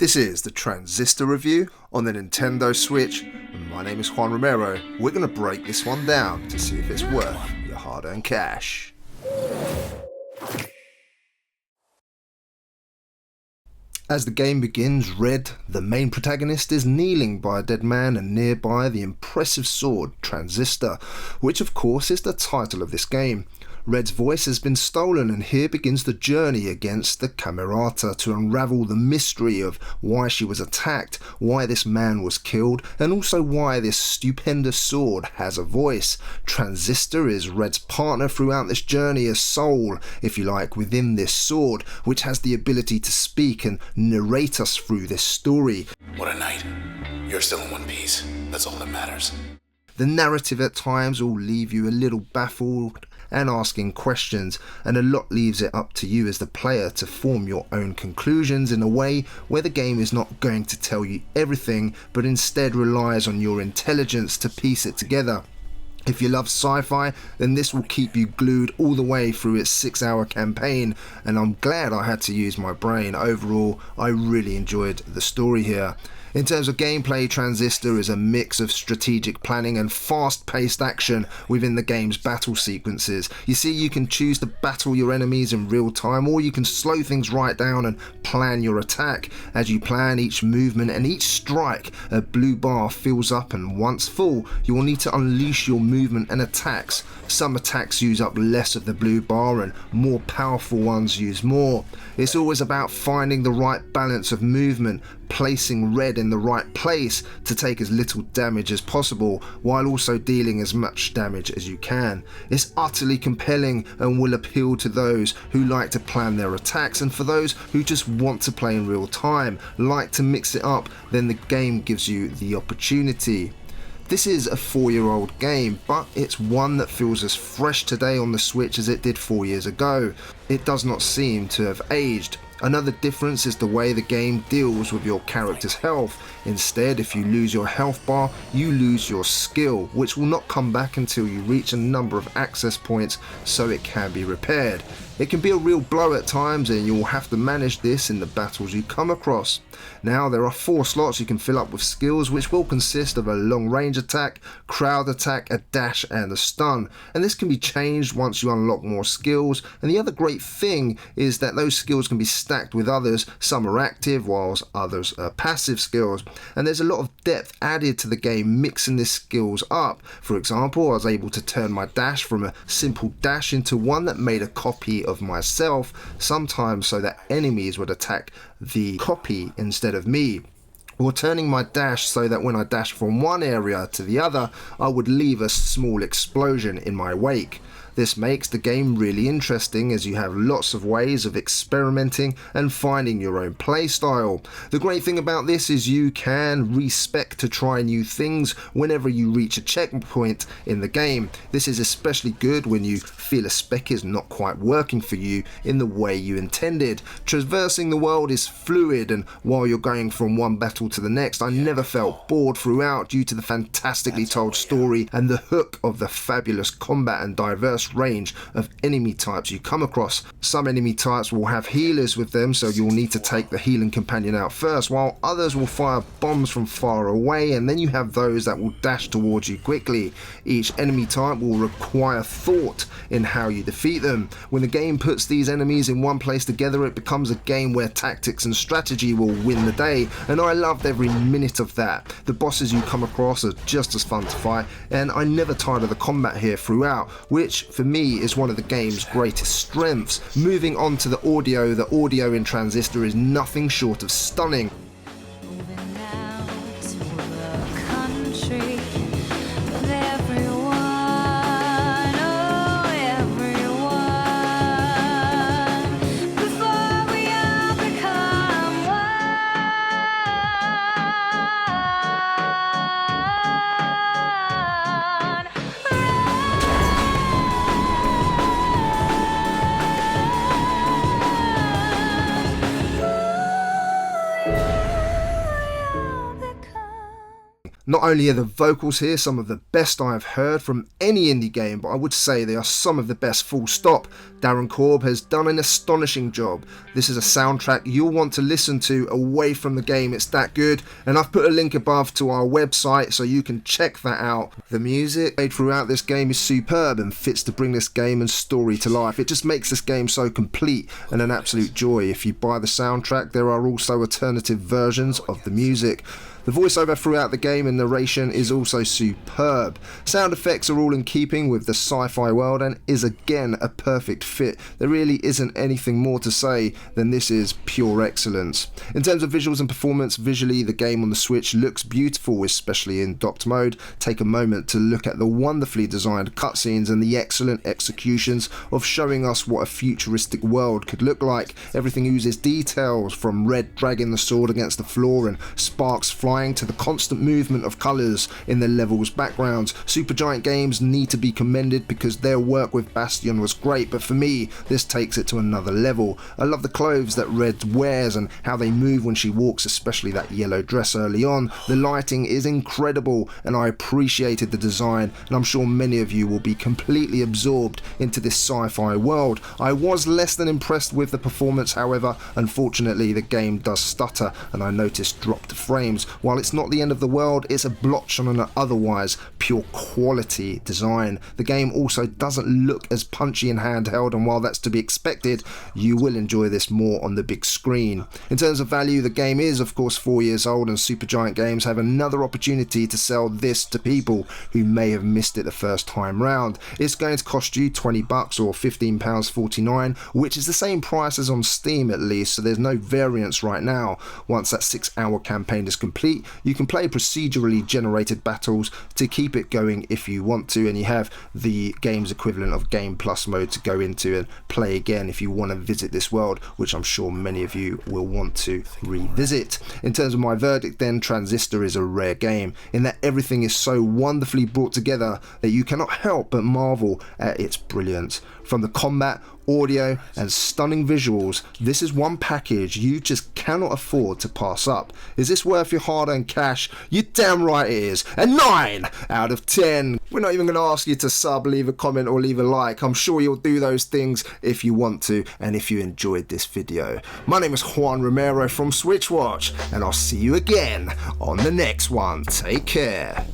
This is the Transistor review on the Nintendo Switch, and my name is Juan Romero. We're going to break this one down to see if it's worth your hard-earned cash. As the game begins, Red, the main protagonist, is kneeling by a dead man and nearby the impressive sword Transistor, which of course is the title of this game. Red's voice has been stolen, and here begins the journey against the Camerata to unravel the mystery of why she was attacked, why this man was killed, and also why this stupendous sword has a voice. Transistor is Red's partner throughout this journey, a soul, if you like, within this sword, which has the ability to speak and narrate us through this story. What a night. You're still in one piece. That's all that matters. The narrative at times will leave you a little baffled and asking questions, and a lot leaves it up to you as the player to form your own conclusions in a way where the game is not going to tell you everything, but instead relies on your intelligence to piece it together. If you love sci-fi, then this will keep you glued all the way through its 6-hour campaign, and I'm glad I had to use my brain. Overall, I really enjoyed the story here. In terms of gameplay, Transistor is a mix of strategic planning and fast-paced action within the game's battle sequences. You see, you can choose to battle your enemies in real time, or you can slow things right down and plan your attack. As you plan each movement and each strike, a blue bar fills up, and once full, you will need to unleash your movement and attacks. Some attacks use up less of the blue bar, and more powerful ones use more. It's always about finding the right balance of movement, placing Red in the right place to take as little damage as possible while also dealing as much damage as you can. It's utterly compelling and will appeal to those who like to plan their attacks, and for those who just want to play in real time, like to mix it up, then the game gives you the opportunity. This is a 4-year-old game, but it's one that feels as fresh today on the Switch as it did 4 years ago. It does not seem to have aged. Another difference is the way the game deals with your character's health. Instead, if you lose your health bar, you lose your skill, which will not come back until you reach a number of access points so it can be repaired. It can be a real blow at times, and you will have to manage this in the battles you come across. Now, there are 4 slots you can fill up with skills, which will consist of a long range attack, crowd attack, a dash and a stun, and this can be changed once you unlock more skills. And the other great thing is that those skills can be stacked with others. Some are active whilst others are passive skills, and there's a lot of depth added to the game mixing these skills up. For example, I was able to turn my dash from a simple dash into one that made a copy of myself, sometimes so that enemies would attack the copy instead of me, or turning my dash so that when I dash from one area to the other, I would leave a small explosion in my wake. This makes the game really interesting, as you have lots of ways of experimenting and finding your own playstyle. The great thing about this is you can respec to try new things whenever you reach a checkpoint in the game. This is especially good when you feel a spec is not quite working for you in the way you intended. Traversing the world is fluid, and while you're going from one battle to the next, I never felt bored throughout due to the fantastically told story and the hook of the fabulous combat and diverse range of enemy types you come across. Some enemy types will have healers with them, so you'll need to take the healing companion out first, while others will fire bombs from far away, and then you have those that will dash towards you quickly. Each enemy type will require thought in how you defeat them. When the game puts these enemies in one place together, it becomes a game where tactics and strategy will win the day, and I loved every minute of that. The bosses you come across are just as fun to fight, and I never tired of the combat here throughout, which for me is one of the game's greatest strengths. Moving on to the audio in Transistor is nothing short of stunning. Moving out to the country with everyone, oh everyone, before we all become one. Not only are the vocals here some of the best I've heard from any indie game, but I would say they are some of the best full stop. Darren Korb has done an astonishing job. This is a soundtrack you'll want to listen to away from the game, it's that good, and I've put a link above to our website so you can check that out. The music made throughout this game is superb and fits to bring this game and story to life. It just makes this game so complete and an absolute joy. If you buy the soundtrack, there are also alternative versions of the music. The voiceover throughout the game and narration is also superb. Sound effects are all in keeping with the sci-fi world and is again a perfect fit. There really isn't anything more to say than this is pure excellence. In terms of visuals and performance, visually the game on the Switch looks beautiful, especially in docked mode. Take a moment to look at the wonderfully designed cutscenes and the excellent executions of showing us what a futuristic world could look like. Everything oozes details, from Red dragging the sword against the floor and sparks flying to the constant movement of colours in the level's backgrounds. Supergiant Games need to be commended because their work with Bastion was great, but for me this takes it to another level. I love the clothes that Red wears and how they move when she walks, especially that yellow dress early on. The lighting is incredible and I appreciated the design, and I'm sure many of you will be completely absorbed into this sci-fi world. I was less than impressed with the performance, however. Unfortunately the game does stutter and I noticed dropped frames. While it's not the end of the world, it's a blotch on an otherwise pure quality design. The game also doesn't look as punchy and handheld, and while that's to be expected, you will enjoy this more on the big screen. In terms of value, the game is of course 4 years old, and Supergiant Games have another opportunity to sell this to people who may have missed it the first time round. It's going to cost you $20 or £15.49, which is the same price as on Steam at least, so there's no variance right now. Once that 6-hour campaign is complete, you can play procedurally generated battles to keep it going if you want to, and you have the game's equivalent of Game Plus mode to go into and play again if you want to visit this world, which I'm sure many of you will want to revisit. In terms of my verdict then, Transistor is a rare game in that everything is so wonderfully brought together that you cannot help but marvel at its brilliance. From the combat, audio and stunning visuals, this is one package you just cannot afford to pass up. Is this worth your hard-earned cash? You damn right it is. A 9 out of 10. We're not even going to ask you to sub, leave a comment or leave a like. I'm sure you'll do those things if you want to and if you enjoyed this video. My name is Juan Romero from SwitchWatch, and I'll see you again on the next one. Take care.